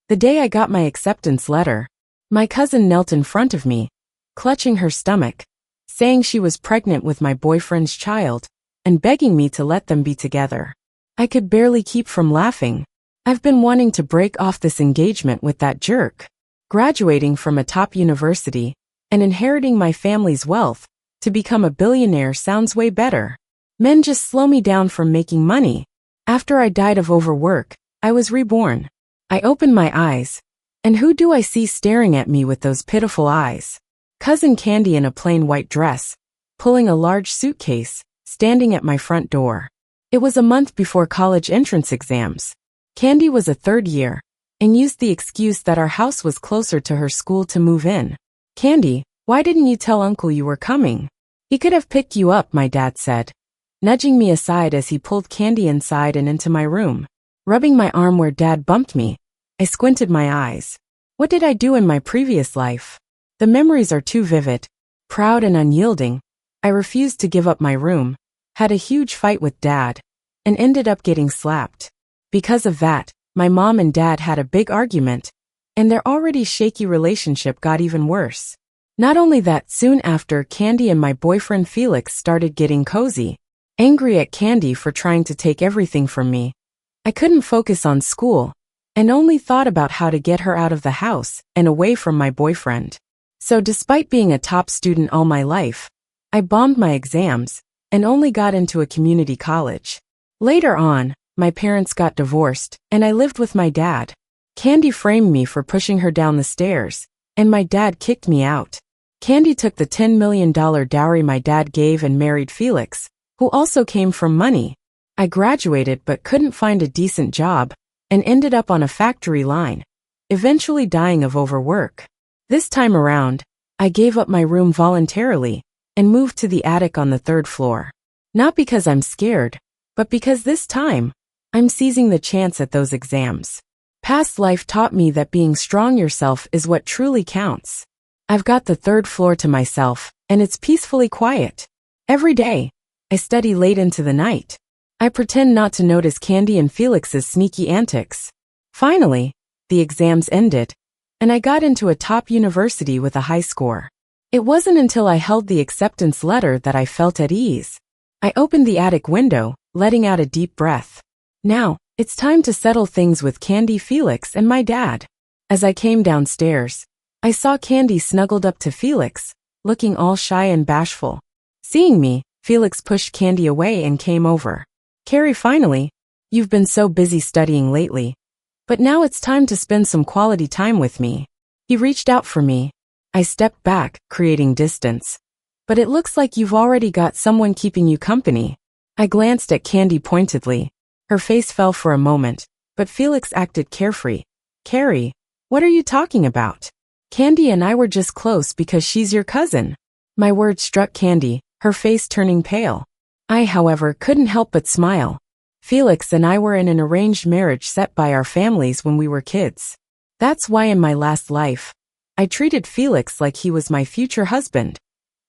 The day I got my acceptance letter, my cousin knelt in front of me, clutching her stomach, saying she was pregnant with my boyfriend's child, and begging me to let them be together. I could barely keep from laughing. I've been wanting to break off this engagement with that jerk. Graduating from a top university and inheriting my family's wealth to become a billionaire sounds way better. Men just slow me down from making money. After I died of overwork, I was reborn. I opened my eyes, and who do I see staring at me with those pitiful eyes? Cousin Candy in a plain white dress, pulling a large suitcase, standing at my front door. It was a month before college entrance exams. Candy was a third year, and used the excuse that our house was closer to her school to move in. "Candy, why didn't you tell Uncle you were coming? He could have picked you up," my dad said, nudging me aside as he pulled Candy inside and into my room. Rubbing my arm where Dad bumped me, I squinted my eyes. What did I do in my previous life? The memories are too vivid. Proud and unyielding, I refused to give up my room, had a huge fight with Dad, and ended up getting slapped. Because of that, my mom and dad had a big argument, and their already shaky relationship got even worse. Not only that, soon after, Candy and my boyfriend Felix started getting cozy. Angry at Candy for trying to take everything from me, I couldn't focus on school, and only thought about how to get her out of the house and away from my boyfriend. So despite being a top student all my life, I bombed my exams and only got into a community college. Later on, my parents got divorced, and I lived with my dad. Candy framed me for pushing her down the stairs, and my dad kicked me out. Candy took the $10 million dowry my dad gave and married Felix, who also came from money. I graduated but couldn't find a decent job, and ended up on a factory line, eventually dying of overwork. This time around, I gave up my room voluntarily, and moved to the attic on the 3rd floor. Not because I'm scared, but because this time, I'm seizing the chance at those exams. Past life taught me that being strong yourself is what truly counts. I've got the 3rd floor to myself, and it's peacefully quiet. Every day, I study late into the night. I pretend not to notice Candy and Felix's sneaky antics. Finally, the exams ended, and I got into a top university with a high score. It wasn't until I held the acceptance letter that I felt at ease. I opened the attic window, letting out a deep breath. Now, it's time to settle things with Candy, Felix, and my dad. As I came downstairs, I saw Candy snuggled up to Felix, looking all shy and bashful. Seeing me, Felix pushed Candy away and came over. "Carrie, finally. You've been so busy studying lately. But now it's time to spend some quality time with me." He reached out for me. I stepped back, creating distance. "But it looks like you've already got someone keeping you company." I glanced at Candy pointedly. Her face fell for a moment, but Felix acted carefree. "Carrie, what are you talking about? Candy and I were just close because she's your cousin." My words struck Candy, her face turning pale. I, however, couldn't help but smile. Felix and I were in an arranged marriage set by our families when we were kids. That's why in my last life, I treated Felix like he was my future husband,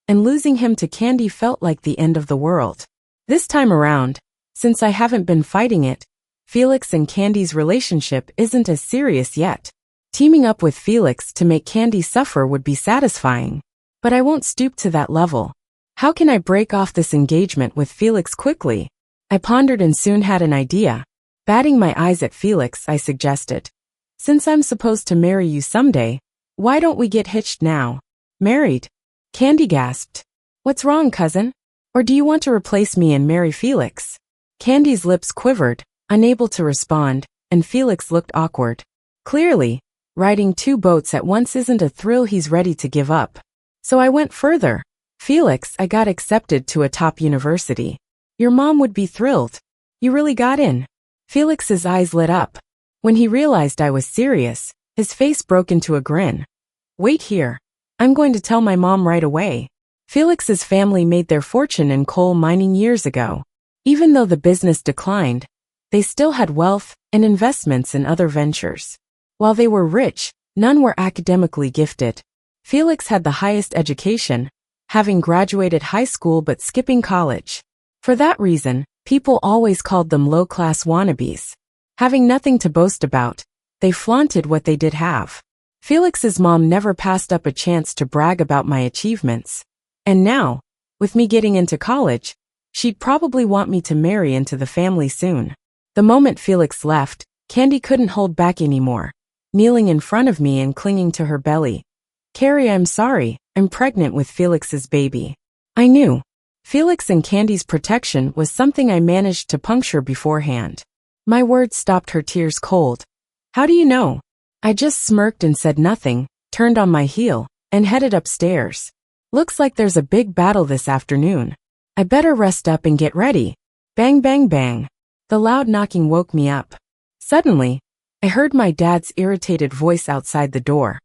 and losing him to Candy felt like the end of the world. This time around, since I haven't been fighting it, Felix and Candy's relationship isn't as serious yet. Teaming up with Felix to make Candy suffer would be satisfying. But I won't stoop to that level. How can I break off this engagement with Felix quickly? I pondered and soon had an idea. Batting my eyes at Felix, I suggested, "Since I'm supposed to marry you someday, why don't we get hitched now?" "Married?" Candy gasped. "What's wrong, cousin? Or do you want to replace me and marry Felix?" Candy's lips quivered, unable to respond, and Felix looked awkward. Clearly, riding 2 boats at once isn't a thrill he's ready to give up. So I went further. "Felix, I got accepted to a top university. Your mom would be thrilled. You really got in." Felix's eyes lit up. When he realized I was serious, his face broke into a grin. "Wait here. I'm going to tell my mom right away." Felix's family made their fortune in coal mining years ago. Even though the business declined, they still had wealth and investments in other ventures. While they were rich, none were academically gifted. Felix had the highest education, having graduated high school but skipping college. For that reason, people always called them low-class wannabes. Having nothing to boast about, They flaunted what they did have. Felix's mom never passed up a chance to brag about my achievements. And now, with me getting into college, she'd probably want me to marry into the family soon. The moment Felix left, Candy couldn't hold back anymore, kneeling in front of me and clinging to her belly. "Carrie, I'm sorry, I'm pregnant with Felix's baby." I knew. Felix and Candy's protection was something I managed to puncture beforehand. My words stopped her tears cold. "How do you know?" I just smirked and said nothing, turned on my heel, and headed upstairs. "Looks like there's a big battle this afternoon. I better rest up and get ready." Bang, bang, bang. The loud knocking woke me up. Suddenly, I heard my dad's irritated voice outside the door.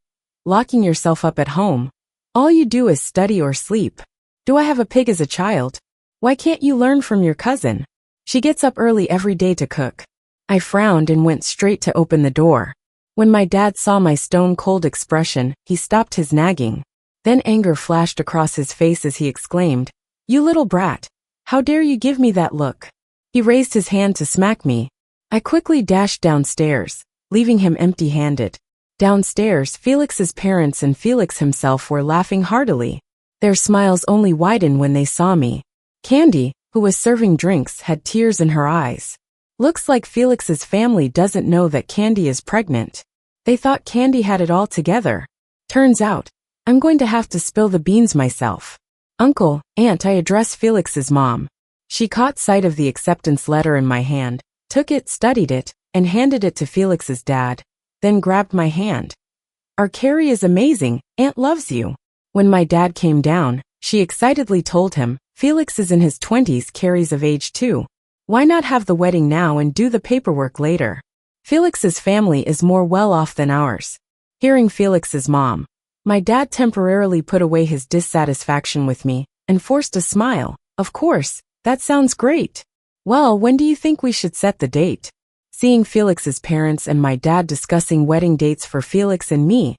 "Locking yourself up at home. All you do is study or sleep. Do I have a pig as a child? Why can't you learn from your cousin? She gets up early every day to cook." I frowned and went straight to open the door. When my dad saw my stone-cold expression, he stopped his nagging. Then anger flashed across his face as he exclaimed, "You little brat! How dare you give me that look?" He raised his hand to smack me. I quickly dashed downstairs, leaving him empty-handed. Downstairs, Felix's parents and Felix himself were laughing heartily. Their smiles only widened when they saw me. Candy, who was serving drinks, had tears in her eyes. "Looks like Felix's family doesn't know that Candy is pregnant. They thought Candy had it all together. Turns out, I'm going to have to spill the beans myself." "Uncle, Aunt," I addressed Felix's mom. She caught sight of the acceptance letter in my hand, took it, studied it, and handed it to Felix's dad, then grabbed my hand. "Our Carrie is amazing, Aunt loves you." When my dad came down, she excitedly told him, "Felix is in his 20s, Carrie's of age too. Why not have the wedding now and do the paperwork later? Felix's family is more well off than ours." Hearing Felix's mom, my dad temporarily put away his dissatisfaction with me and forced a smile. "Of course, that sounds great. Well, when do you think we should set the date?" Seeing Felix's parents and my dad discussing wedding dates for Felix and me,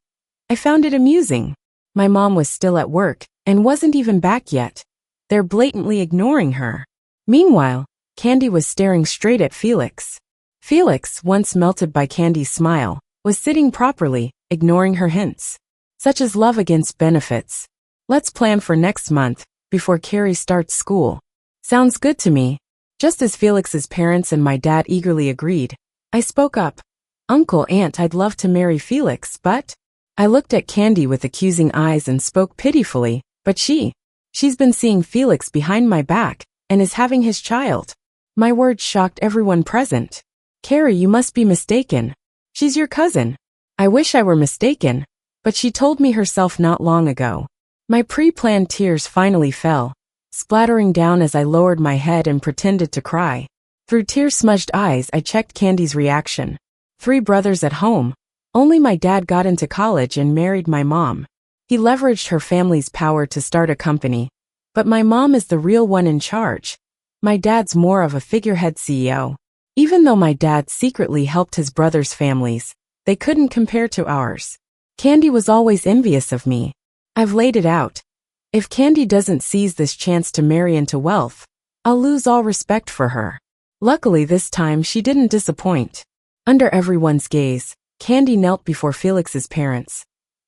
I found it amusing. My mom was still at work and wasn't even back yet. They're blatantly ignoring her. Meanwhile, Candy was staring straight at Felix. Felix, once melted by Candy's smile, was sitting properly, ignoring her hints. Such as love against benefits. "Let's plan for next month, before Carrie starts school." "Sounds good to me." Just as Felix's parents and my dad eagerly agreed, I spoke up. "Uncle, Aunt, I'd love to marry Felix, but..." I looked at Candy with accusing eyes and spoke pitifully, "But she's been seeing Felix behind my back, and is having his child." My words shocked everyone present. "Carrie, you must be mistaken. She's your cousin." I wish I were mistaken, but she told me herself not long ago. My pre-planned tears finally fell, splattering down as I lowered my head and pretended to cry. Through tear-smudged eyes, I checked Candy's reaction. 3 brothers at home. Only my dad got into college and married my mom. He leveraged her family's power to start a company. But my mom is the real one in charge. My dad's more of a figurehead CEO. Even though my dad secretly helped his brothers' families, they couldn't compare to ours. Candy was always envious of me. I've laid it out. If Candy doesn't seize this chance to marry into wealth, I'll lose all respect for her. Luckily this time she didn't disappoint. Under everyone's gaze, Candy knelt before Felix's parents.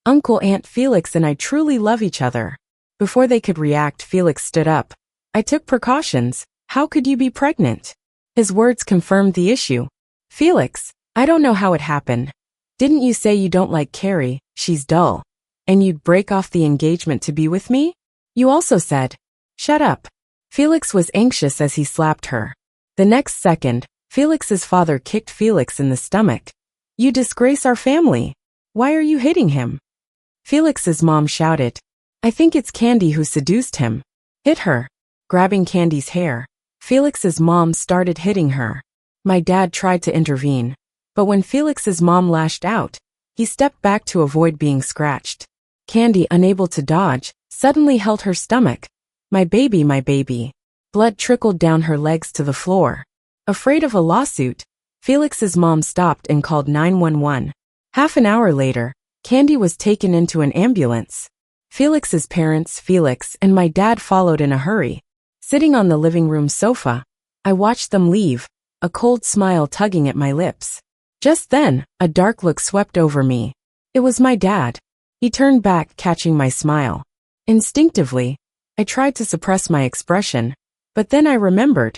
"Uncle, Aunt, Felix and I truly love each other." Before they could react, Felix stood up. "I took precautions. How could you be pregnant?" His words confirmed the issue. "Felix, I don't know how it happened. Didn't you say you don't like Carrie, she's dull, and you'd break off the engagement to be with me? You also said..." "Shut up." Felix was anxious as he slapped her. The next second, Felix's father kicked Felix in the stomach. "You disgrace our family. Why are you hitting him?" Felix's mom shouted. "I think it's Candy who seduced him." "Hit her." Grabbing Candy's hair, Felix's mom started hitting her. My dad tried to intervene, but when Felix's mom lashed out, he stepped back to avoid being scratched. Candy, unable to dodge, suddenly held her stomach. My baby, my baby." Blood trickled down her legs to the floor. Afraid of a lawsuit, Felix's mom stopped and called 911. Half an hour later, Candy was taken into an ambulance. Felix's parents, Felix, and my dad followed in a hurry. Sitting on the living room sofa, I watched them leave, a cold smile tugging at my lips. Just then, a dark look swept over me. It was my dad. He turned back, catching my smile. Instinctively, I tried to suppress my expression, but then I remembered.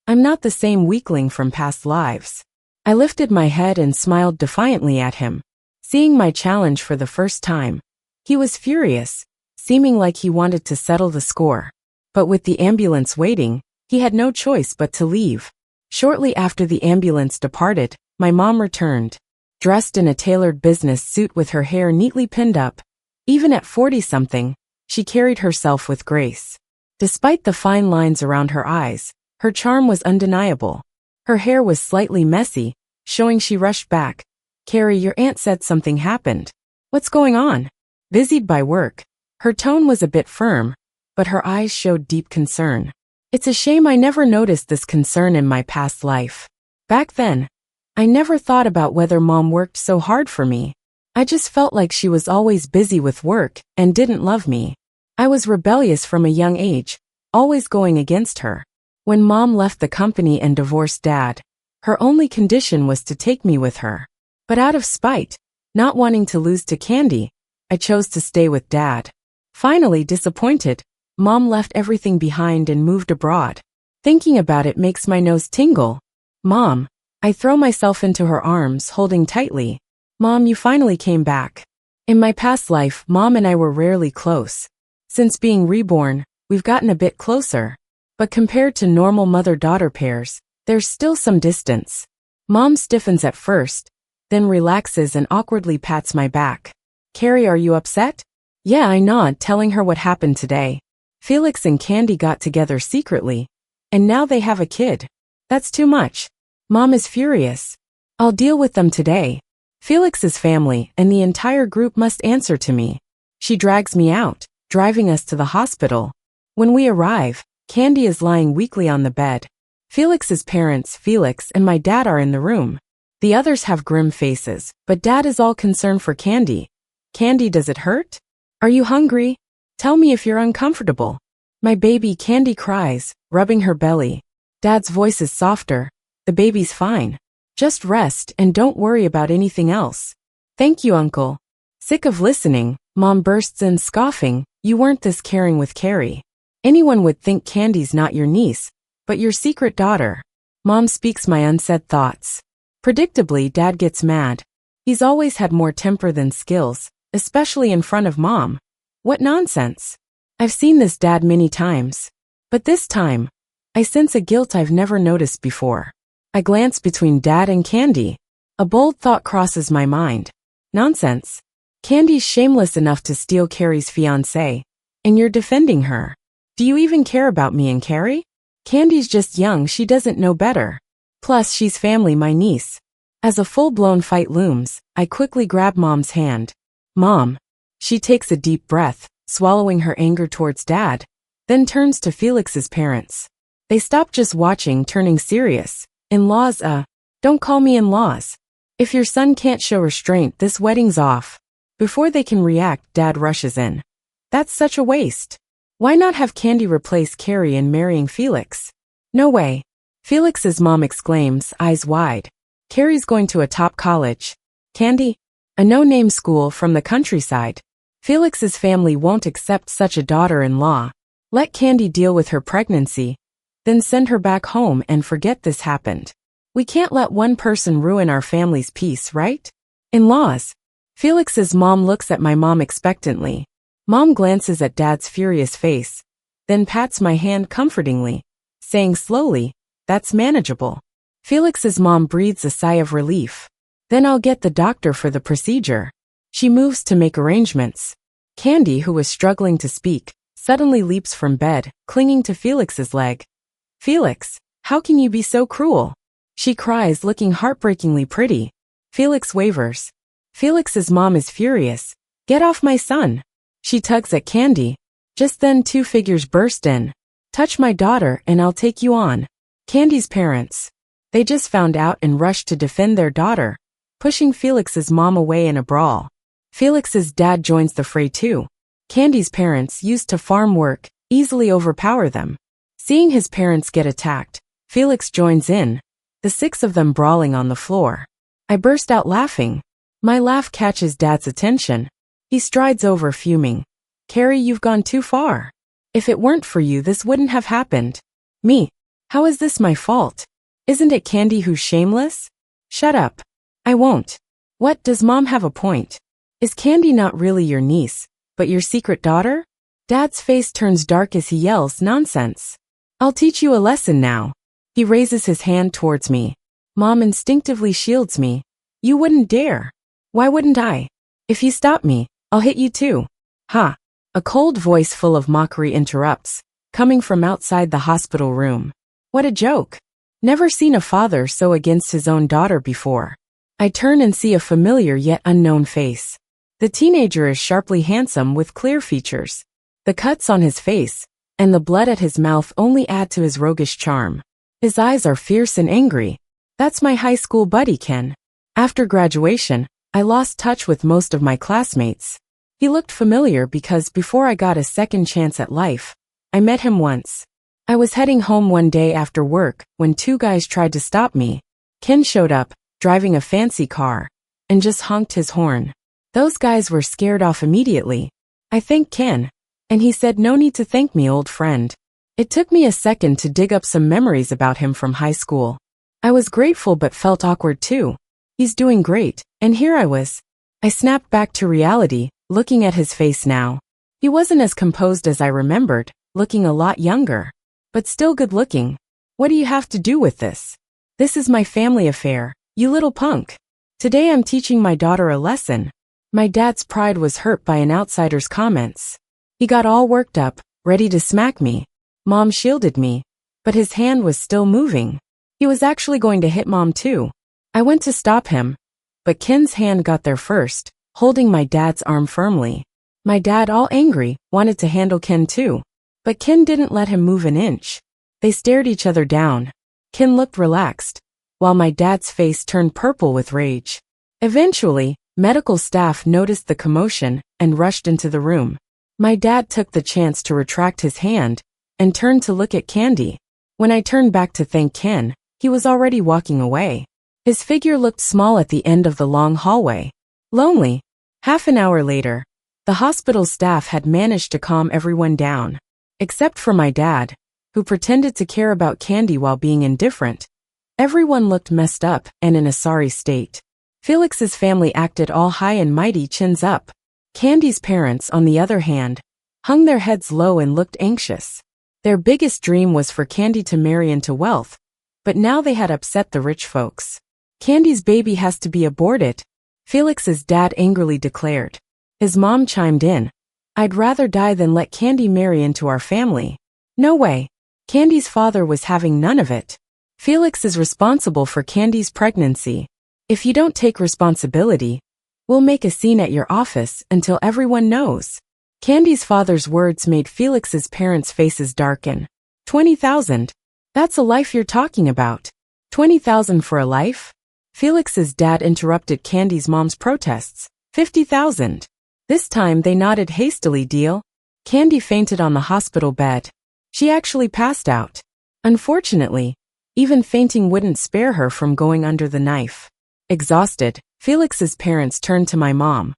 I'm not the same weakling from past lives. I lifted my head and smiled defiantly at him. Seeing my challenge for the first time, he was furious, seeming like he wanted to settle the score. But with the ambulance waiting, he had no choice but to leave. Shortly after the ambulance departed, my mom returned, dressed in a tailored business suit with her hair neatly pinned up. Even at 40-something, she carried herself with grace. Despite the fine lines around her eyes, her charm was undeniable. Her hair was slightly messy, showing she rushed back. "Carrie, your aunt said something happened. What's going on?" Busied by work, her tone was a bit firm, but her eyes showed deep concern. It's a shame I never noticed this concern in my past life. Back then, I never thought about whether Mom worked so hard for me. I just felt like she was always busy with work and didn't love me. I was rebellious from a young age, always going against her. When Mom left the company and divorced Dad, her only condition was to take me with her. But out of spite, not wanting to lose to Candy, I chose to stay with Dad. Finally disappointed, Mom left everything behind and moved abroad. Thinking about it makes my nose tingle. "Mom," I throw myself into her arms, holding tightly. "Mom, you finally came back." In my past life, Mom and I were rarely close. Since being reborn, we've gotten a bit closer. But compared to normal mother-daughter pairs, there's still some distance. Mom stiffens at first, then relaxes and awkwardly pats my back. "Carrie, are you upset?" "Yeah," I nod, telling her what happened today. Felix and Candy got together secretly, and now they have a kid. That's too much. Mom is furious. "I'll deal with them today. Felix's family and the entire group must answer to me." She drags me out, driving us to the hospital. When we arrive, Candy is lying weakly on the bed. Felix's parents, Felix and my dad, are in the room. The others have grim faces, but Dad is all concerned for Candy. "Candy, does it hurt? Are you hungry? Tell me if you're uncomfortable." "My baby," Candy cries, rubbing her belly. Dad's voice is softer. "The baby's fine. Just rest and don't worry about anything else." "Thank you, Uncle." Sick of listening, Mom bursts in, scoffing, "You weren't this caring with Carrie. Anyone would think Candy's not your niece, but your secret daughter." Mom speaks my unsaid thoughts. Predictably, Dad gets mad. He's always had more temper than skills, especially in front of Mom. What nonsense. I've seen this Dad many times. But this time, I sense a guilt I've never noticed before. I glance between Dad and Candy. A bold thought crosses my mind. Nonsense. Candy's shameless enough to steal Carrie's fiancé, and you're defending her. Do you even care about me and Carrie? Candy's just young, she doesn't know better. Plus, she's family, my niece. As a full-blown fight looms, I quickly grab Mom's hand. "Mom." She takes a deep breath, swallowing her anger towards Dad, then turns to Felix's parents. They stop just watching, turning serious. "In-laws, don't call me in-laws. If your son can't show restraint, this wedding's off." Before they can react, Dad rushes in. "That's such a waste. Why not have Candy replace Carrie in marrying Felix?" "No way." Felix's mom exclaims, eyes wide. "Carrie's going to a top college. Candy? A no-name school from the countryside. Felix's family won't accept such a daughter-in-law. Let Candy deal with her pregnancy, then send her back home and forget this happened. We can't let one person ruin our family's peace, right? In-laws." Felix's mom looks at my mom expectantly. Mom glances at Dad's furious face, then pats my hand comfortingly, saying slowly, "That's manageable." Felix's mom breathes a sigh of relief. "Then I'll get the doctor for the procedure." She moves to make arrangements. Candy, who was struggling to speak, suddenly leaps from bed, clinging to Felix's leg. "Felix, how can you be so cruel?" she cries, looking heartbreakingly pretty. Felix wavers. Felix's mom is furious. "Get off my son." She tugs at Candy. Just then 2 figures burst in. "Touch my daughter and I'll take you on." Candy's parents. They just found out and rushed to defend their daughter, pushing Felix's mom away in a brawl. Felix's dad joins the fray too. Candy's parents, used to farm work, easily overpower them. Seeing his parents get attacked, Felix joins in, the 6 of them brawling on the floor. I burst out laughing. My laugh catches Dad's attention. He strides over fuming. Carrie, you've gone too far. If it weren't for you, this wouldn't have happened. Me? How is this my fault? Isn't it Candy who's shameless? Shut up. I won't. What, does Mom have a point? Is Candy not really your niece, but your secret daughter? Dad's face turns dark as he yells, nonsense. I'll teach you a lesson now. He raises his hand towards me. Mom instinctively shields me. You wouldn't dare. Why wouldn't I? If you stop me, I'll hit you too. Ha! A cold voice full of mockery interrupts, coming from outside the hospital room. What a joke. Never seen a father so against his own daughter before. I turn and see a familiar yet unknown face. The teenager is sharply handsome with clear features. The cuts on his face and the blood at his mouth only add to his roguish charm. His eyes are fierce and angry. That's my high school buddy Ken. After graduation, I lost touch with most of my classmates. He looked familiar because before I got a second chance at life, I met him once. I was heading home one day after work when two guys tried to stop me. Ken showed up, driving a fancy car, and just honked his horn. Those guys were scared off immediately. I thanked Ken, and he said, no need to thank me, old friend. It took me a second to dig up some memories about him from high school. I was grateful but felt awkward too. He's doing great, and here I was. I snapped back to reality, looking at his face now. He wasn't as composed as I remembered, looking a lot younger, but still good looking. What do you have to do with this? This is my family affair, you little punk. Today I'm teaching my daughter a lesson. My dad's pride was hurt by an outsider's comments. He got all worked up, ready to smack me. Mom shielded me, but his hand was still moving. He was actually going to hit Mom too. I went to stop him, but Ken's hand got there first, holding my dad's arm firmly. My dad, all angry, wanted to handle Ken too, but Ken didn't let him move an inch. They stared each other down. Ken looked relaxed, while my dad's face turned purple with rage. Eventually, medical staff noticed the commotion and rushed into the room. My dad took the chance to retract his hand and turned to look at Candy. When I turned back to thank Ken, he was already walking away. His figure looked small at the end of the long hallway. Lonely. Half an hour later, the hospital staff had managed to calm everyone down, except for my dad, who pretended to care about Candy while being indifferent. Everyone looked messed up and in a sorry state. Felix's family acted all high and mighty, chins up. Candy's parents, on the other hand, hung their heads low and looked anxious. Their biggest dream was for Candy to marry into wealth, but now they had upset the rich folks. Candy's baby has to be aborted, Felix's dad angrily declared. His mom chimed in. I'd rather die than let Candy marry into our family. No way. Candy's father was having none of it. Felix is responsible for Candy's pregnancy. If you don't take responsibility, we'll make a scene at your office until everyone knows. Candy's father's words made Felix's parents' faces darken. 20,000. That's a life you're talking about. 20,000 for a life? Felix's dad interrupted Candy's mom's protests. 50,000. This time they nodded hastily. Deal. Candy fainted on the hospital bed. She actually passed out. Unfortunately, even fainting wouldn't spare her from going under the knife. Exhausted, Felix's parents turned to my mom.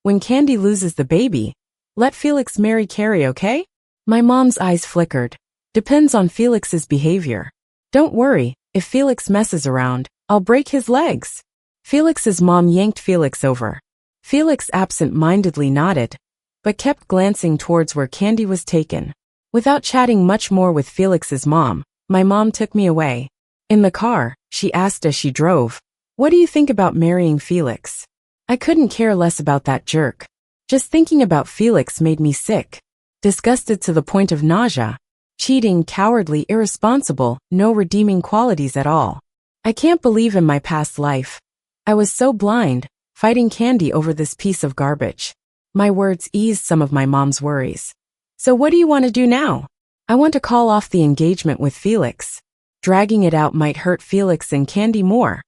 When Candy loses the baby, let Felix marry Carrie, okay? My mom's eyes flickered. Depends on Felix's behavior. Don't worry, if Felix messes around, I'll break his legs. Felix's mom yanked Felix over. Felix absent-mindedly nodded, but kept glancing towards where Candy was taken. Without chatting much more with Felix's mom, my mom took me away. In the car, she asked as she drove, what do you think about marrying Felix? I couldn't care less about that jerk. Just thinking about Felix made me sick. Disgusted to the point of nausea. Cheating, cowardly, irresponsible, no redeeming qualities at all. I can't believe in my past life. I was so blind, fighting Candy over this piece of garbage. My words eased some of my mom's worries. So what do you want to do now? I want to call off the engagement with Felix. Dragging it out might hurt Felix and Candy more.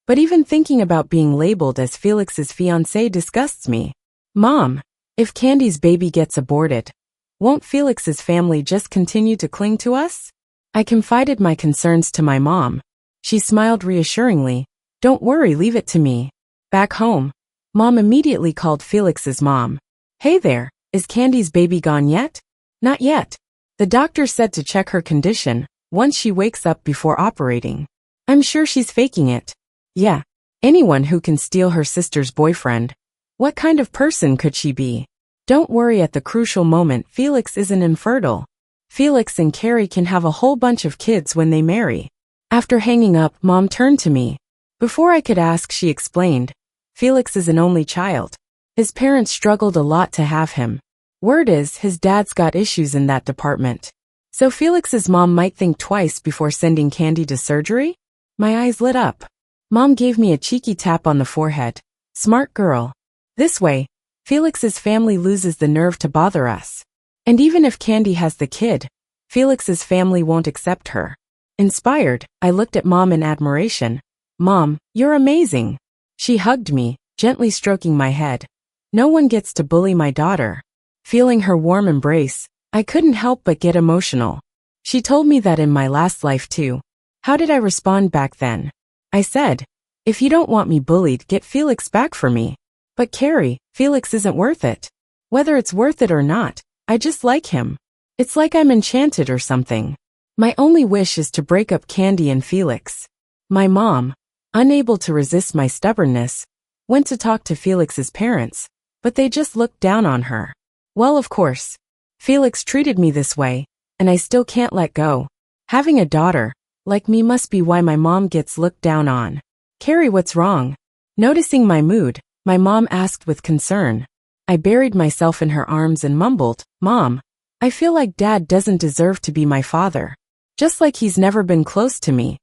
But even thinking about being labeled as Felix's fiancé disgusts me. Mom, if Candy's baby gets aborted, won't Felix's family just continue to cling to us? I confided my concerns to my mom. She smiled reassuringly. Don't worry, leave it to me. Back home, Mom immediately called Felix's mom. Hey there, is Candy's baby gone yet? Not yet. The doctor said to check her condition once she wakes up before operating. I'm sure she's faking it. Yeah, anyone who can steal her sister's boyfriend. What kind of person could she be? Don't worry, at the crucial moment Felix isn't infertile. Felix and Carrie can have a whole bunch of kids when they marry. After hanging up, Mom turned to me. Before I could ask, she explained. Felix is an only child. His parents struggled a lot to have him. Word is, his dad's got issues in that department. So Felix's mom might think twice before sending Candy to surgery? My eyes lit up. Mom gave me a cheeky tap on the forehead. Smart girl. This way, Felix's family loses the nerve to bother us. And even if Candy has the kid, Felix's family won't accept her. Inspired, I looked at Mom in admiration. Mom, you're amazing. She hugged me, gently stroking my head. No one gets to bully my daughter. Feeling her warm embrace, I couldn't help but get emotional. She told me that in my last life too. How did I respond back then? I said, if you don't want me bullied, get Felix back for me. But Carrie, Felix isn't worth it. Whether it's worth it or not, I just like him. It's like I'm enchanted or something. My only wish is to break up Candy and Felix. My mom, unable to resist my stubbornness, went to talk to Felix's parents, but they just looked down on her. Well, of course. Felix treated me this way, and I still can't let go. Having a daughter, like me, must be why my mom gets looked down on. Carrie, what's wrong? Noticing my mood, my mom asked with concern. I buried myself in her arms and mumbled, Mom, I feel like Dad doesn't deserve to be my father. Just like he's never been close to me.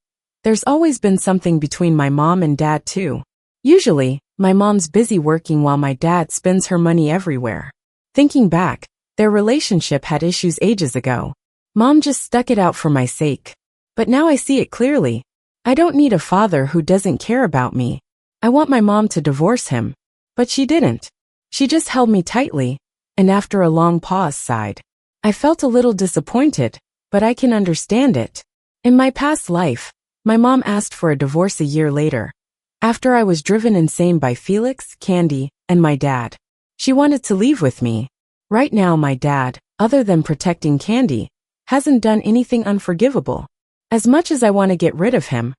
There's always been something between my mom and Dad too. Usually, my mom's busy working while my dad spends her money everywhere. Thinking back, their relationship had issues ages ago. Mom just stuck it out for my sake. But now I see it clearly. I don't need a father who doesn't care about me. I want my mom to divorce him. But she didn't. She just held me tightly, and after a long pause sighed. I felt a little disappointed, but I can understand it. In my past life, my mom asked for a divorce a year later, after I was driven insane by Felix, Candy, and my dad. She wanted to leave with me. Right now my dad, other than protecting Candy, hasn't done anything unforgivable. As much as I want to get rid of him,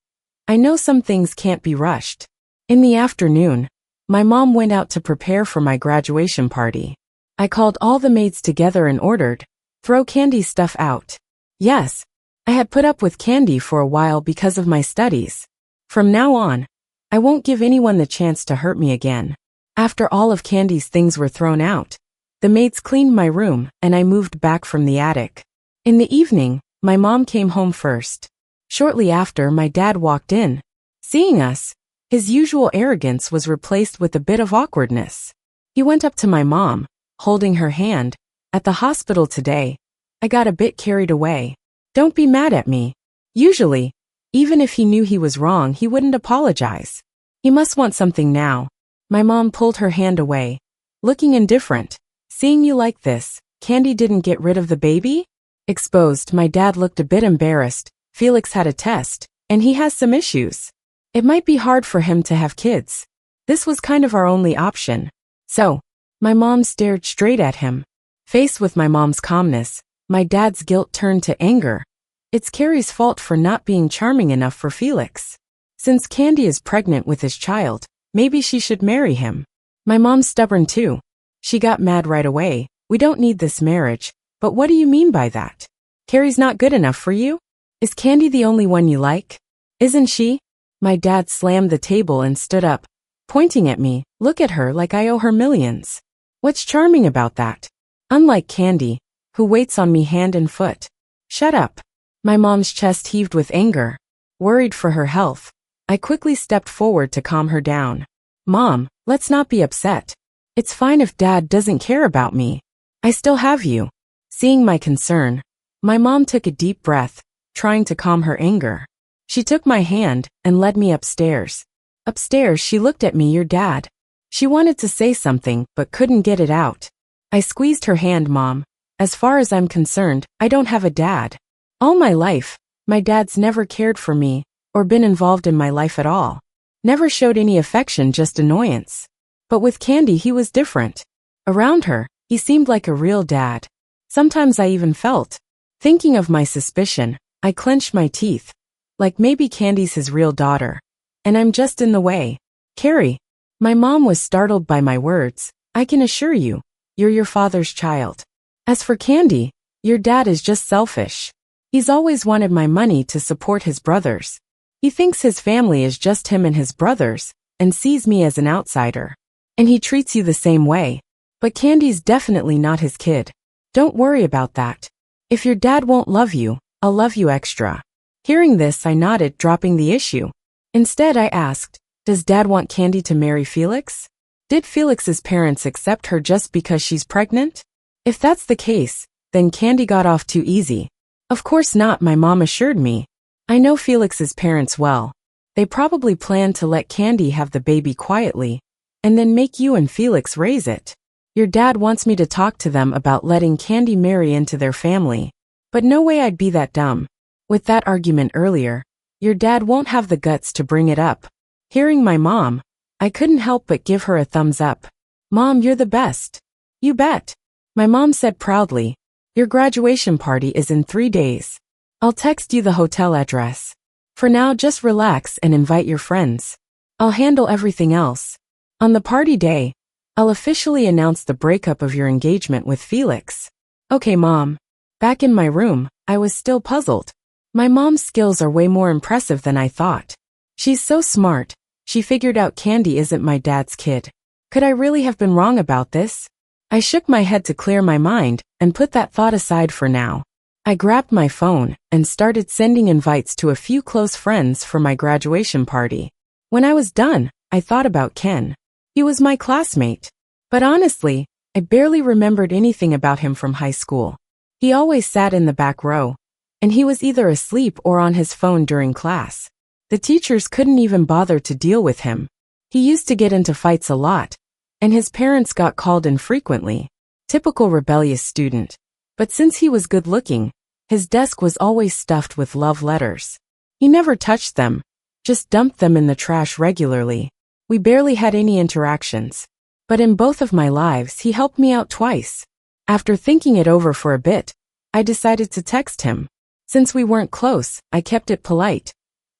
I know some things can't be rushed. In the afternoon, my mom went out to prepare for my graduation party. I called all the maids together and ordered, throw Candy's stuff out. Yes, I had put up with Candy for a while because of my studies. From now on, I won't give anyone the chance to hurt me again. After all of Candy's things were thrown out, the maids cleaned my room and I moved back from the attic. In the evening, my mom came home first. Shortly after, my dad walked in. Seeing us, his usual arrogance was replaced with a bit of awkwardness. He went up to my mom, holding her hand. At the hospital today, I got a bit carried away. Don't be mad at me. Usually, even if he knew he was wrong, he wouldn't apologize. He must want something now. My mom pulled her hand away, looking indifferent. Seeing you like this, Candy didn't get rid of the baby? Exposed, my dad looked a bit embarrassed. Felix had a test, and he has some issues. It might be hard for him to have kids. This was kind of our only option. So, my mom stared straight at him. Faced with my mom's calmness, my dad's guilt turned to anger. It's Carrie's fault for not being charming enough for Felix. Since Candy is pregnant with his child, maybe she should marry him. My mom's stubborn too. She got mad right away. We don't need this marriage, but what do you mean by that? Carrie's not good enough for you? Is Candy the only one you like? Isn't she? My dad slammed the table and stood up, pointing at me. Look at her like I owe her millions. What's charming about that? Unlike Candy, who waits on me hand and foot. Shut up. My mom's chest heaved with anger. Worried for her health, I quickly stepped forward to calm her down. Mom, let's not be upset. It's fine if Dad doesn't care about me. I still have you. Seeing my concern, my mom took a deep breath, trying to calm her anger. She took my hand and led me upstairs. Upstairs, she looked at me. Your dad. She wanted to say something, but couldn't get it out. I squeezed her hand. Mom, as far as I'm concerned, I don't have a dad. All my life, my dad's never cared for me or been involved in my life at all. Never showed any affection, just annoyance. But with Candy he was different. Around her, he seemed like a real dad. Sometimes I even felt. Thinking of my suspicion, I clenched my teeth. Like maybe Candy's his real daughter. And I'm just in the way. Carrie. My mom was startled by my words. I can assure you, you're your father's child. As for Candy, your dad is just selfish. He's always wanted my money to support his brothers. He thinks his family is just him and his brothers, and sees me as an outsider. And he treats you the same way. But Candy's definitely not his kid. Don't worry about that. If your dad won't love you, I'll love you extra. Hearing this, I nodded, dropping the issue. Instead, I asked, does Dad want Candy to marry Felix? Did Felix's parents accept her just because she's pregnant? If that's the case, then Candy got off too easy. Of course not, my mom assured me. I know Felix's parents well. They probably plan to let Candy have the baby quietly, and then make you and Felix raise it. Your dad wants me to talk to them about letting Candy marry into their family. But no way I'd be that dumb. With that argument earlier, your dad won't have the guts to bring it up. Hearing my mom, I couldn't help but give her a thumbs up. Mom, you're the best. You bet. My mom said proudly, your graduation party is in 3 days. I'll text you the hotel address. For now, just relax and invite your friends. I'll handle everything else. On the party day, I'll officially announce the breakup of your engagement with Felix. Okay, Mom. Back in my room, I was still puzzled. My mom's skills are way more impressive than I thought. She's so smart. She figured out Candy isn't my dad's kid. Could I really have been wrong about this? I shook my head to clear my mind and put that thought aside for now. I grabbed my phone and started sending invites to a few close friends for my graduation party. When I was done, I thought about Ken. He was my classmate. But honestly, I barely remembered anything about him from high school. He always sat in the back row, and he was either asleep or on his phone during class. The teachers couldn't even bother to deal with him. He used to get into fights a lot, and his parents got called in frequently. Typical rebellious student. But since he was good-looking, his desk was always stuffed with love letters. He never touched them, just dumped them in the trash regularly. We barely had any interactions. But in both of my lives, he helped me out twice. After thinking it over for a bit, I decided to text him. Since we weren't close, I kept it polite.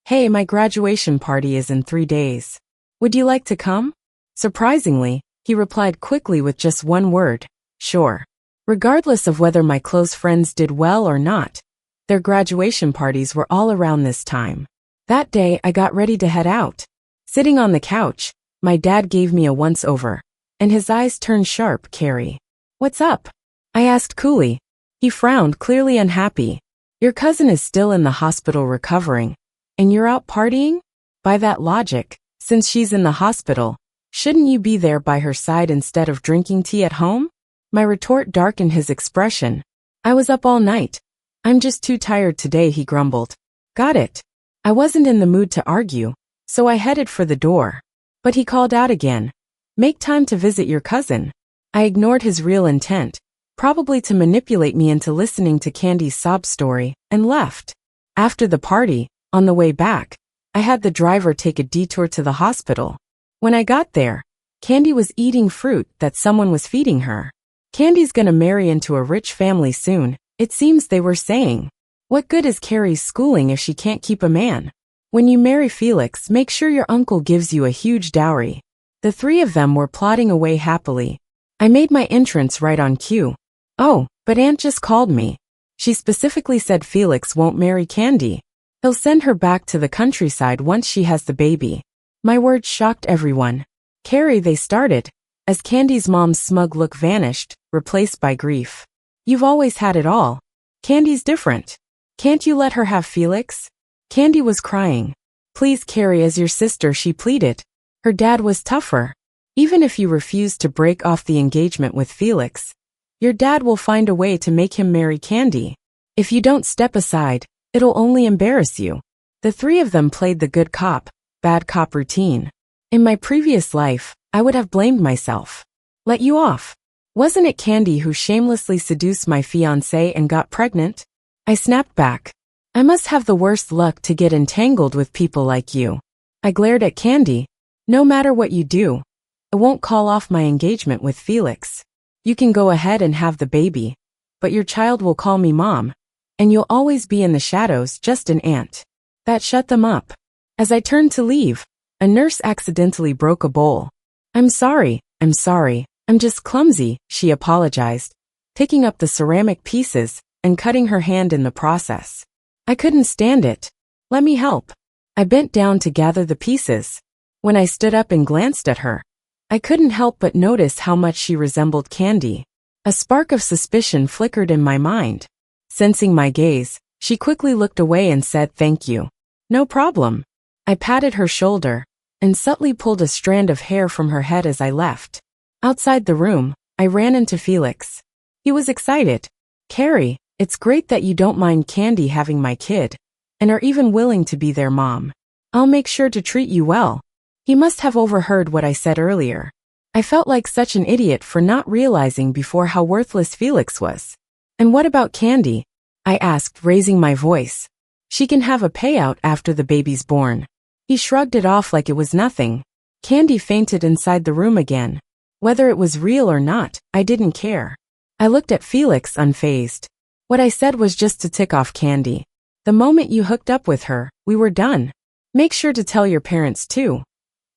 Hey, my graduation party is in 3 days. Would you like to come? Surprisingly, he replied quickly with just one word, sure. Regardless of whether my close friends did well or not, their graduation parties were all around this time. That day, I got ready to head out. Sitting on the couch, my dad gave me a once-over, and his eyes turned sharp. Carrie. What's up? I asked coolly. He frowned, clearly unhappy. Your cousin is still in the hospital recovering. And you're out partying? By that logic, since she's in the hospital, shouldn't you be there by her side instead of drinking tea at home? My retort darkened his expression. I was up all night. I'm just too tired today, he grumbled. Got it. I wasn't in the mood to argue, so I headed for the door. But he called out again. Make time to visit your cousin. I ignored his real intent, probably to manipulate me into listening to Candy's sob story, and left. After the party, on the way back, I had the driver take a detour to the hospital. When I got there, Candy was eating fruit that someone was feeding her. Candy's gonna marry into a rich family soon, it seems they were saying. What good is Carrie's schooling if she can't keep a man? When you marry Felix, make sure your uncle gives you a huge dowry. The three of them were plodding away happily. I made my entrance right on cue. Oh, but Aunt just called me. She specifically said Felix won't marry Candy. He'll send her back to the countryside once she has the baby. My words shocked everyone. Carrie, they started, as Candy's mom's smug look vanished, replaced by grief. You've always had it all. Candy's different. Can't you let her have Felix? Candy was crying. Please, Carrie, as your sister, she pleaded. Her dad was tougher. Even if you refuse to break off the engagement with Felix, your dad will find a way to make him marry Candy. If you don't step aside, it'll only embarrass you. The three of them played the good cop, bad cop routine. In my previous life, I would have blamed myself. Let you off. Wasn't it Candy who shamelessly seduced my fiancé and got pregnant? I snapped back. I must have the worst luck to get entangled with people like you. I glared at Candy. No matter what you do, I won't call off my engagement with Felix. You can go ahead and have the baby, but your child will call me mom, and you'll always be in the shadows, just an aunt. That shut them up. As I turned to leave, a nurse accidentally broke a bowl. I'm sorry, I'm just clumsy, she apologized, picking up the ceramic pieces and cutting her hand in the process. I couldn't stand it. Let me help. I bent down to gather the pieces. When I stood up and glanced at her, I couldn't help but notice how much she resembled Candy. A spark of suspicion flickered in my mind. Sensing my gaze, she quickly looked away and said thank you. No problem. I patted her shoulder and subtly pulled a strand of hair from her head as I left. Outside the room, I ran into Felix. He was excited. Carrie, it's great that you don't mind Candy having my kid, and are even willing to be their mom. I'll make sure to treat you well. He must have overheard what I said earlier. I felt like such an idiot for not realizing before how worthless Felix was. And what about Candy? I asked, raising my voice. She can have a payout after the baby's born. He shrugged it off like it was nothing. Candy fainted inside the room again. Whether it was real or not, I didn't care. I looked at Felix unfazed. What I said was just to tick off Candy. The moment you hooked up with her, we were done. Make sure to tell your parents too.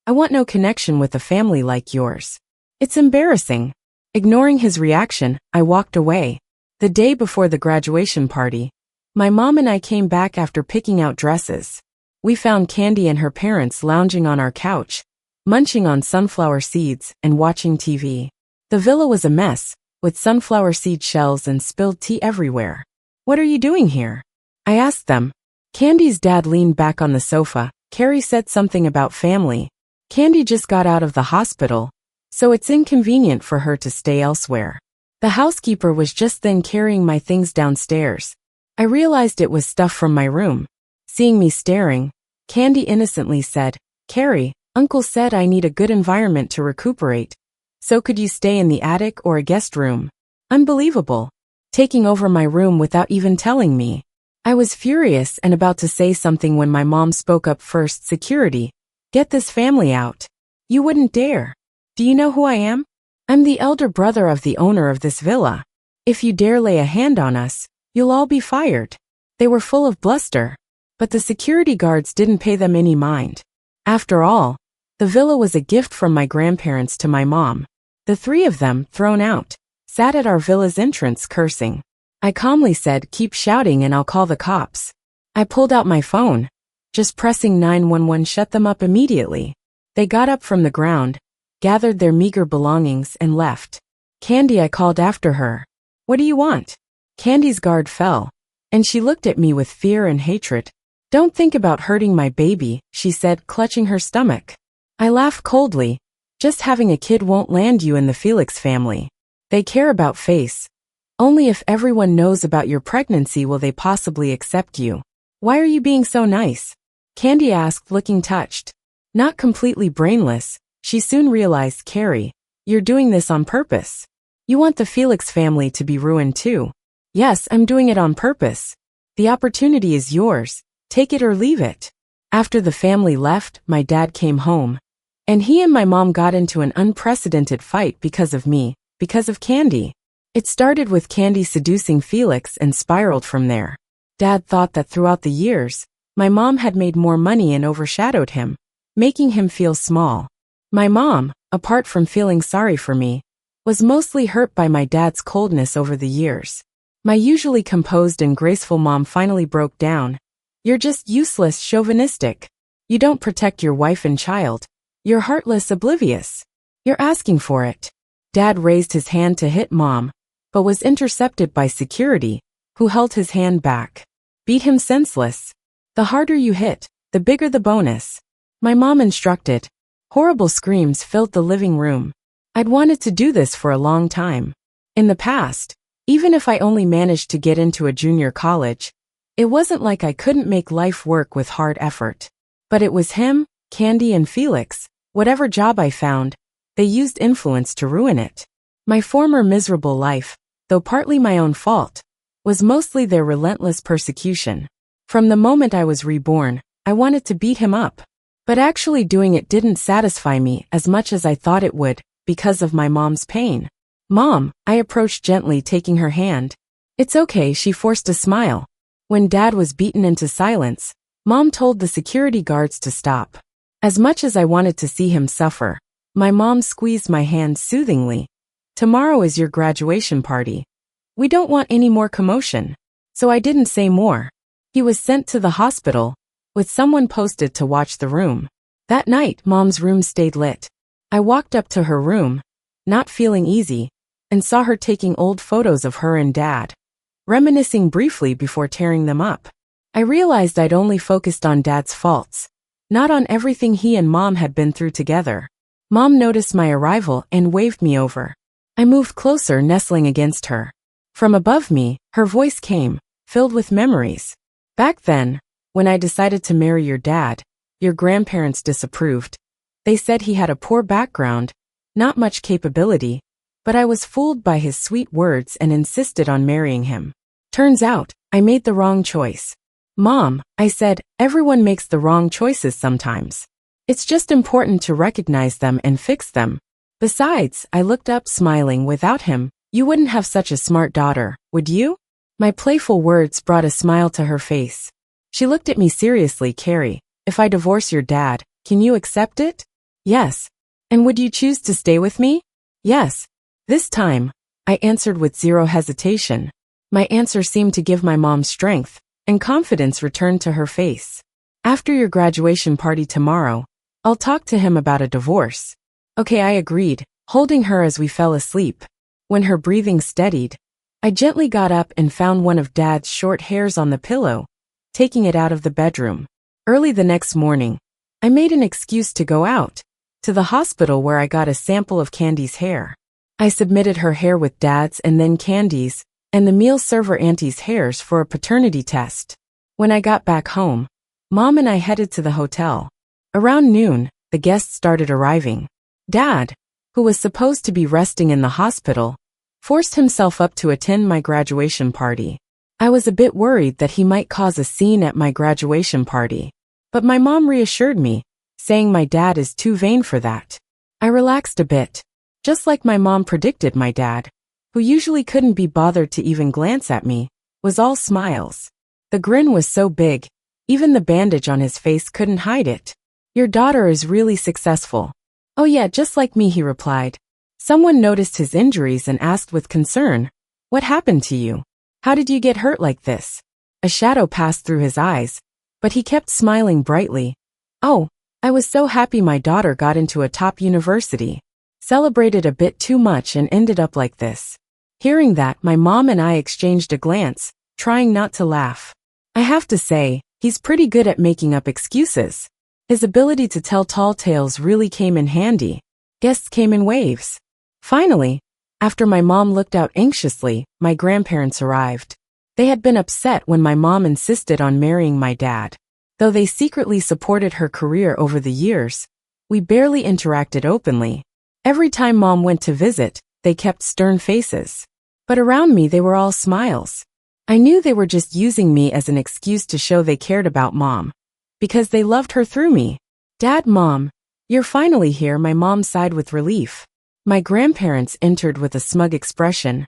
I want no connection with a family like yours. It's embarrassing. Ignoring his reaction, I walked away. The day before the graduation party, my mom and I came back after picking out dresses. We found Candy and her parents lounging on our couch, munching on sunflower seeds and watching TV. The villa was a mess, with sunflower seed shells and spilled tea everywhere. What are you doing here? I asked them. Candy's dad leaned back on the sofa. Carrie said something about family. Candy just got out of the hospital, so it's inconvenient for her to stay elsewhere. The housekeeper was just then carrying my things downstairs. I realized it was stuff from my room. Seeing me staring, Candy innocently said, Carrie, Uncle said I need a good environment to recuperate. So could you stay in the attic or a guest room? Unbelievable. Taking over my room without even telling me. I was furious and about to say something when my mom spoke up first. Security. Get this family out. You wouldn't dare. Do you know who I am? I'm the elder brother of the owner of this villa. If you dare lay a hand on us, you'll all be fired. They were full of bluster, but the security guards didn't pay them any mind. After all, the villa was a gift from my grandparents to my mom. The three of them, thrown out, sat at our villa's entrance cursing. I calmly said, keep shouting and I'll call the cops. I pulled out my phone. Just pressing 911 shut them up immediately. They got up from the ground, gathered their meager belongings and left. Candy, I called after her. What do you want? Candy's guard fell, and she looked at me with fear and hatred. Don't think about hurting my baby, she said, clutching her stomach. I laughed coldly. Just having a kid won't land you in the Felix family. They care about face. Only if everyone knows about your pregnancy will they possibly accept you. Why are you being so nice? Candy asked, looking touched. Not completely brainless, she soon realized, Carrie, you're doing this on purpose. You want the Felix family to be ruined too. Yes, I'm doing it on purpose. The opportunity is yours. Take it or leave it. After the family left, my dad came home. And he and my mom got into an unprecedented fight because of me, because of Candy. It started with Candy seducing Felix and spiraled from there. Dad thought that throughout the years, my mom had made more money and overshadowed him, making him feel small. My mom, apart from feeling sorry for me, was mostly hurt by my dad's coldness over the years. My usually composed and graceful mom finally broke down. You're just useless, chauvinistic. You don't protect your wife and child. You're heartless, oblivious. You're asking for it. Dad raised his hand to hit Mom, but was intercepted by security, who held his hand back. Beat him senseless. The harder you hit, the bigger the bonus. My mom instructed. Horrible screams filled the living room. I'd wanted to do this for a long time. In the past, even if I only managed to get into a junior college, it wasn't like I couldn't make life work with hard effort. But it was him, Candy, and Felix. Whatever job I found, they used influence to ruin it. My former miserable life, though partly my own fault, was mostly their relentless persecution. From the moment I was reborn, I wanted to beat him up. But actually doing it didn't satisfy me as much as I thought it would, because of my mom's pain. "Mom," I approached gently, taking her hand. "It's okay," she forced a smile. When Dad was beaten into silence, Mom told the security guards to stop. As much as I wanted to see him suffer, my mom squeezed my hand soothingly. "Tomorrow is your graduation party. We don't want any more commotion." So I didn't say more. He was sent to the hospital, with someone posted to watch the room. That night, Mom's room stayed lit. I walked up to her room, not feeling easy, and saw her taking old photos of her and Dad, reminiscing briefly before tearing them up. I realized I'd only focused on Dad's faults, not on everything he and Mom had been through together. Mom noticed my arrival and waved me over. I moved closer, nestling against her. From above me, her voice came, filled with memories. "Back then, when I decided to marry your dad, your grandparents disapproved. They said he had a poor background, not much capability, but I was fooled by his sweet words and insisted on marrying him. Turns out, I made the wrong choice." "Mom," I said, "everyone makes the wrong choices sometimes. It's just important to recognize them and fix them. Besides," I looked up, smiling, "without him, you wouldn't have such a smart daughter, would you?" My playful words brought a smile to her face. She looked at me seriously. "Carrie, if I divorce your dad, can you accept it?" "Yes." "And would you choose to stay with me?" "Yes." This time, I answered with zero hesitation. My answer seemed to give my mom strength, and confidence returned to her face. "After your graduation party tomorrow, I'll talk to him about a divorce." "Okay," I agreed, holding her as we fell asleep. When her breathing steadied, I gently got up and found one of Dad's short hairs on the pillow, taking it out of the bedroom. Early the next morning, I made an excuse to go out, to the hospital where I got a sample of Candy's hair. I submitted her hair with Dad's and then Candy's, and the meal server auntie's hairs for a paternity test. When I got back home, Mom and I headed to the hotel. Around noon, the guests started arriving. Dad, who was supposed to be resting in the hospital, forced himself up to attend my graduation party. I was a bit worried that he might cause a scene at my graduation party, but my mom reassured me, saying my dad is too vain for that. I relaxed a bit. Just like my mom predicted, my dad, who usually couldn't be bothered to even glance at me, was all smiles. The grin was so big, even the bandage on his face couldn't hide it. "Your daughter is really successful." "Oh yeah, just like me," he replied. Someone noticed his injuries and asked with concern, "What happened to you? How did you get hurt like this?" A shadow passed through his eyes, but he kept smiling brightly. "Oh, I was so happy my daughter got into a top university. Celebrated a bit too much and ended up like this." Hearing that, my mom and I exchanged a glance, trying not to laugh. I have to say, he's pretty good at making up excuses. His ability to tell tall tales really came in handy. Guests came in waves. Finally, after my mom looked out anxiously, my grandparents arrived. They had been upset when my mom insisted on marrying my dad. Though they secretly supported her career over the years, we barely interacted openly. Every time Mom went to visit, they kept stern faces. But around me they were all smiles. I knew they were just using me as an excuse to show they cared about Mom, because they loved her through me. "Dad, Mom, you're finally here," my mom sighed with relief. My grandparents entered with a smug expression.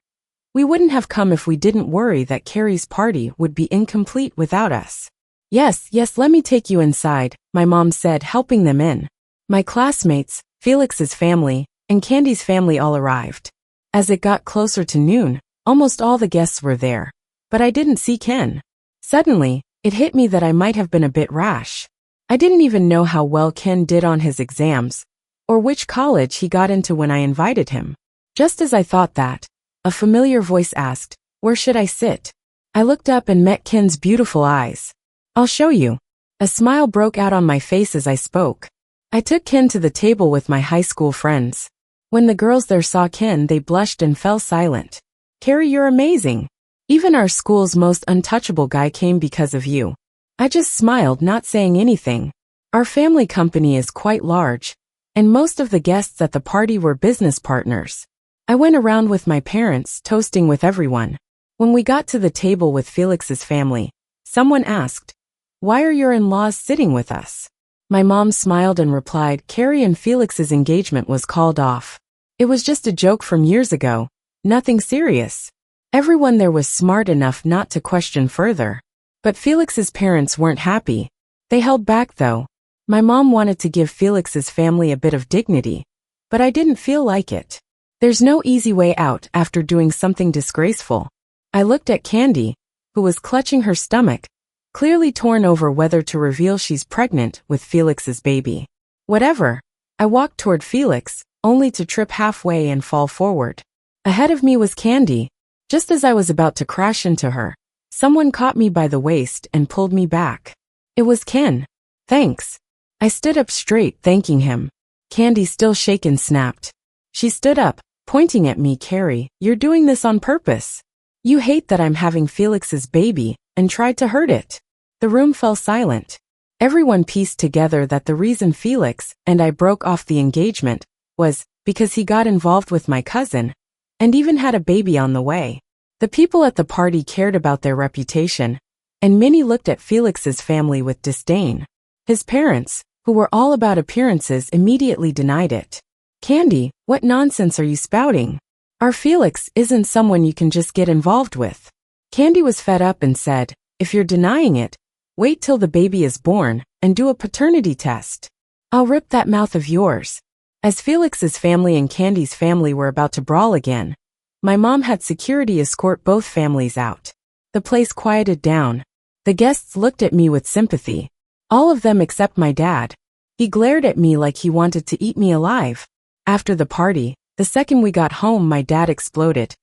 "We wouldn't have come if we didn't worry that Carrie's party would be incomplete without us." Yes, let me take you inside," my mom said, helping them in. My classmates, Felix's family, and Candy's family all arrived. As it got closer to noon, almost all the guests were there, but I didn't see Ken. Suddenly, it hit me that I might have been a bit rash. I didn't even know how well Ken did on his exams, or which college he got into when I invited him. Just as I thought that, a familiar voice asked, "Where should I sit?" I looked up and met Ken's beautiful eyes. "I'll show you." A smile broke out on my face as I spoke. I took Ken to the table with my high school friends. When the girls there saw Ken, they blushed and fell silent. "Carrie, you're amazing. Even our school's most untouchable guy came because of you." I just smiled, not saying anything. Our family company is quite large, and most of the guests at the party were business partners. I went around with my parents, toasting with everyone. When we got to the table with Felix's family, someone asked, "Why are your in-laws sitting with us?" My mom smiled and replied, Carrie and Felix's engagement was called off. It was just a joke from years ago, nothing serious. Everyone there was smart enough not to question further. But Felix's parents weren't happy. They held back though. My mom wanted to give Felix's family a bit of dignity, but I didn't feel like it. There's no easy way out after doing something disgraceful. I looked at Candy, who was clutching her stomach, clearly torn over whether to reveal she's pregnant with Felix's baby. Whatever. I walked toward Felix, only to trip halfway and fall forward. Ahead of me was Candy. Just as I was about to crash into her, someone caught me by the waist and pulled me back. It was Ken. Thanks. I stood up straight, thanking him. Candy, still shaken, snapped. She stood up, pointing at me. Carrie, you're doing this on purpose. You hate that I'm having Felix's baby, and tried to hurt it. The room fell silent. Everyone pieced together that the reason Felix and I broke off the engagement was because he got involved with my cousin, and even had a baby on the way. The people at the party cared about their reputation, and many looked at Felix's family with disdain. His parents, who were all about appearances, immediately denied it. Candy, what nonsense are you spouting? Our Felix isn't someone you can just get involved with. Candy was fed up and said, if you're denying it, wait till the baby is born and do a paternity test. I'll rip that mouth of yours. As Felix's family and Candy's family were about to brawl again, my mom had security escort both families out. The place quieted down. The guests looked at me with sympathy. All of them except my dad. He glared at me like he wanted to eat me alive. After the party, the second we got home, my dad exploded.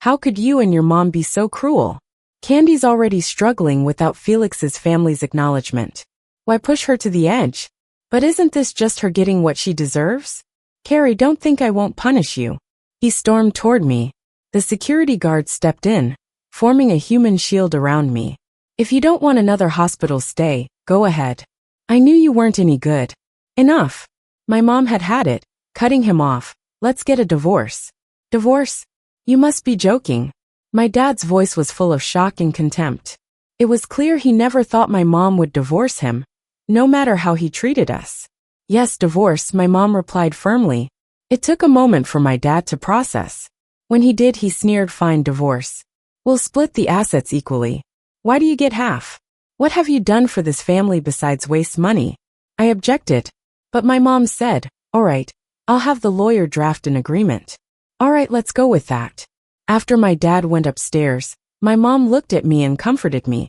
How could you and your mom be so cruel? Candy's already struggling without Felix's family's acknowledgement. Why push her to the edge? But isn't this just her getting what she deserves? Carrie, don't think I won't punish you. He stormed toward me. The security guard stepped in, forming a human shield around me. If you don't want another hospital stay, go ahead. I knew you weren't any good. Enough. My mom had it, cutting him off. Let's get a divorce. Divorce? You must be joking. My dad's voice was full of shock and contempt. It was clear he never thought my mom would divorce him, no matter how he treated us. Yes, divorce, my mom replied firmly. It took a moment for my dad to process. When he did, he sneered, fine, divorce. We'll split the assets equally. Why do you get half? What have you done for this family besides waste money? I objected. But my mom said, all right, I'll have the lawyer draft an agreement. All right, let's go with that. After my dad went upstairs, my mom looked at me and comforted me.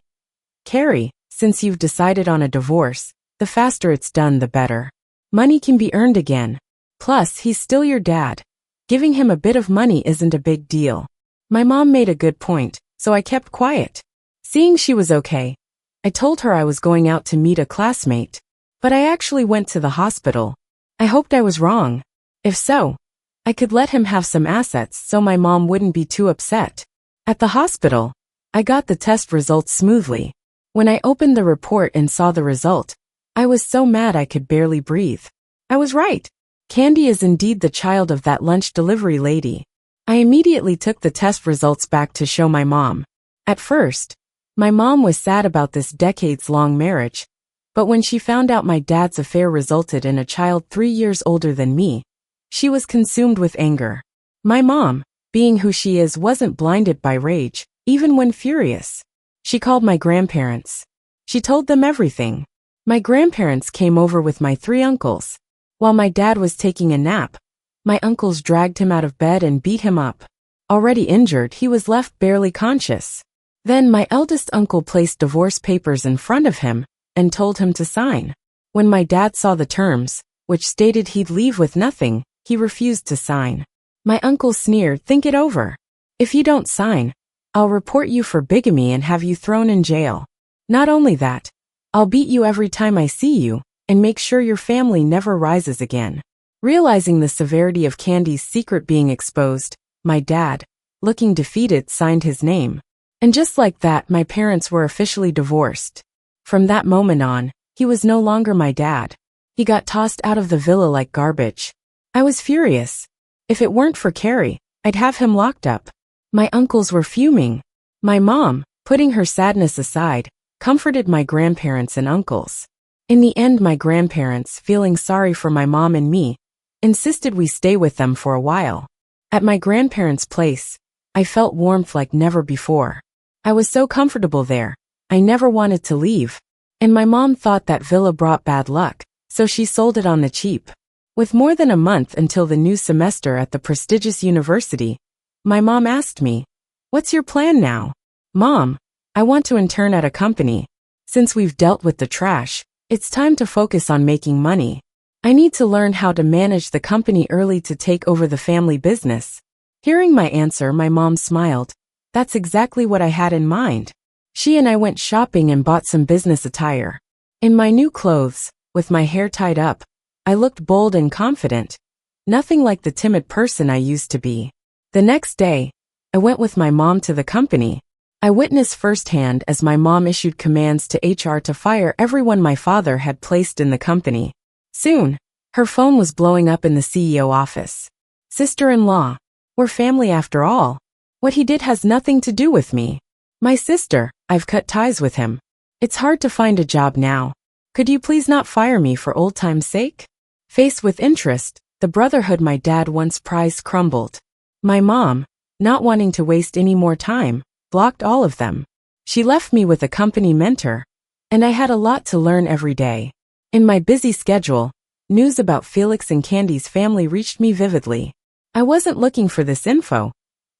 Carrie, since you've decided on a divorce, the faster it's done, the better. Money can be earned again. Plus, he's still your dad. Giving him a bit of money isn't a big deal. My mom made a good point, so I kept quiet. Seeing she was okay, I told her I was going out to meet a classmate. But I actually went to the hospital. I hoped I was wrong. If so, I could let him have some assets so my mom wouldn't be too upset. At the hospital, I got the test results smoothly. When I opened the report and saw the result, I was so mad I could barely breathe. I was right. Candy is indeed the child of that lunch delivery lady. I immediately took the test results back to show my mom. At first, my mom was sad about this decades-long marriage, but when she found out my dad's affair resulted in a child 3 years older than me, she was consumed with anger. My mom, being who she is, wasn't blinded by rage, even when furious. She called my grandparents. She told them everything. My grandparents came over with my 3 uncles. While my dad was taking a nap, my uncles dragged him out of bed and beat him up. Already injured, he was left barely conscious. Then my eldest uncle placed divorce papers in front of him and told him to sign. When my dad saw the terms, which stated he'd leave with nothing, he refused to sign. My uncle sneered, think it over. If you don't sign, I'll report you for bigamy and have you thrown in jail. Not only that, I'll beat you every time I see you, and make sure your family never rises again. Realizing the severity of Candy's secret being exposed, my dad, looking defeated, signed his name. And just like that, my parents were officially divorced. From that moment on, he was no longer my dad. He got tossed out of the villa like garbage. I was furious. If it weren't for Carrie, I'd have him locked up. My uncles were fuming. My mom, putting her sadness aside, comforted my grandparents and uncles. In the end, my grandparents, feeling sorry for my mom and me, insisted we stay with them for a while. At my grandparents' place, I felt warmth like never before. I was so comfortable there, I never wanted to leave. And my mom thought that villa brought bad luck, so she sold it on the cheap. With more than a month until the new semester at the prestigious university, my mom asked me, "What's your plan now?" "Mom, I want to intern at a company. Since we've dealt with the trash, it's time to focus on making money. I need to learn how to manage the company early to take over the family business." Hearing my answer, my mom smiled. That's exactly what I had in mind. She and I went shopping and bought some business attire. In my new clothes, with my hair tied up, I looked bold and confident. Nothing like the timid person I used to be. The next day, I went with my mom to the company. I witnessed firsthand as my mom issued commands to HR to fire everyone my father had placed in the company. Soon, her phone was blowing up in the CEO office. "Sister-in-law. We're family after all. What he did has nothing to do with me. My sister, I've cut ties with him. It's hard to find a job now. Could you please not fire me for old time's sake?" Faced with interest, the brotherhood my dad once prized crumbled. My mom, not wanting to waste any more time, blocked all of them. She left me with a company mentor, and I had a lot to learn every day. In my busy schedule, news about Felix and Candy's family reached me vividly. I wasn't looking for this info.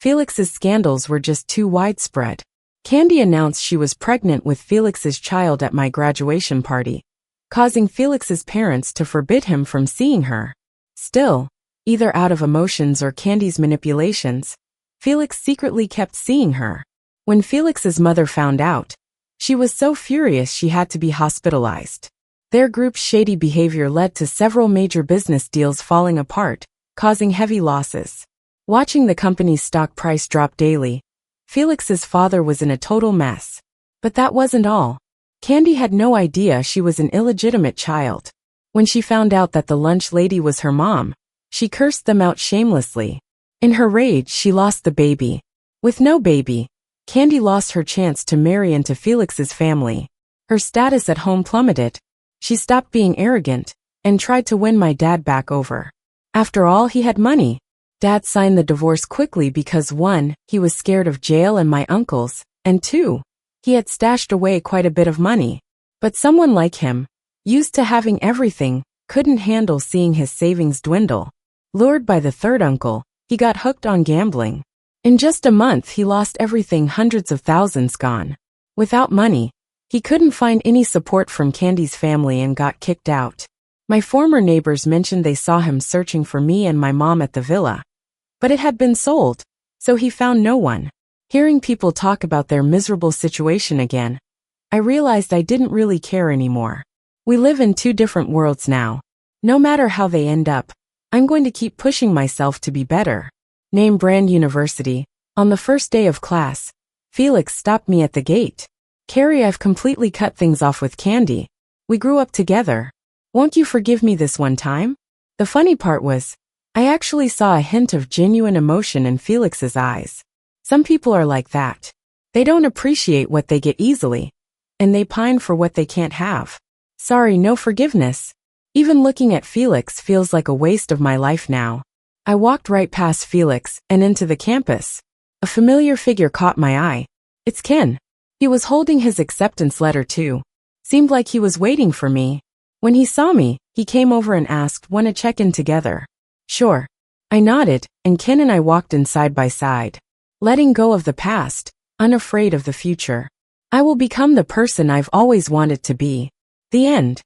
Felix's scandals were just too widespread. Candy announced she was pregnant with Felix's child at my graduation party, causing Felix's parents to forbid him from seeing her. Still, either out of emotions or Candy's manipulations, Felix secretly kept seeing her. When Felix's mother found out, she was so furious she had to be hospitalized. Their group's shady behavior led to several major business deals falling apart, causing heavy losses. Watching the company's stock price drop daily, Felix's father was in a total mess. But that wasn't all. Candy had no idea she was an illegitimate child. When she found out that the lunch lady was her mom, she cursed them out shamelessly. In her rage, she lost the baby. With no baby, Candy lost her chance to marry into Felix's family. Her status at home plummeted. She stopped being arrogant and tried to win my dad back over. After all, he had money. Dad signed the divorce quickly because 1, he was scared of jail and my uncles, and 2, he had stashed away quite a bit of money. But someone like him, used to having everything, couldn't handle seeing his savings dwindle. Lured by the third uncle, he got hooked on gambling. In just a month, he lost everything, hundreds of thousands gone. Without money, he couldn't find any support from Candy's family and got kicked out. My former neighbors mentioned they saw him searching for me and my mom at the villa. But it had been sold, so he found no one. Hearing people talk about their miserable situation again, I realized I didn't really care anymore. We live in two different worlds now. No matter how they end up, I'm going to keep pushing myself to be better. Name brand university. On the first day of class, Felix stopped me at the gate. "Carrie, I've completely cut things off with Candy. We grew up together. Won't you forgive me this one time?" The funny part was, I actually saw a hint of genuine emotion in Felix's eyes. Some people are like that. They don't appreciate what they get easily, and they pine for what they can't have. Sorry, no forgiveness. Even looking at Felix feels like a waste of my life now. I walked right past Felix and into the campus. A familiar figure caught my eye. It's Ken. He was holding his acceptance letter too. Seemed like he was waiting for me. When he saw me, he came over and asked, "Want to check in together?" "Sure." I nodded, and Ken and I walked in side by side. Letting go of the past, unafraid of the future. I will become the person I've always wanted to be. The end.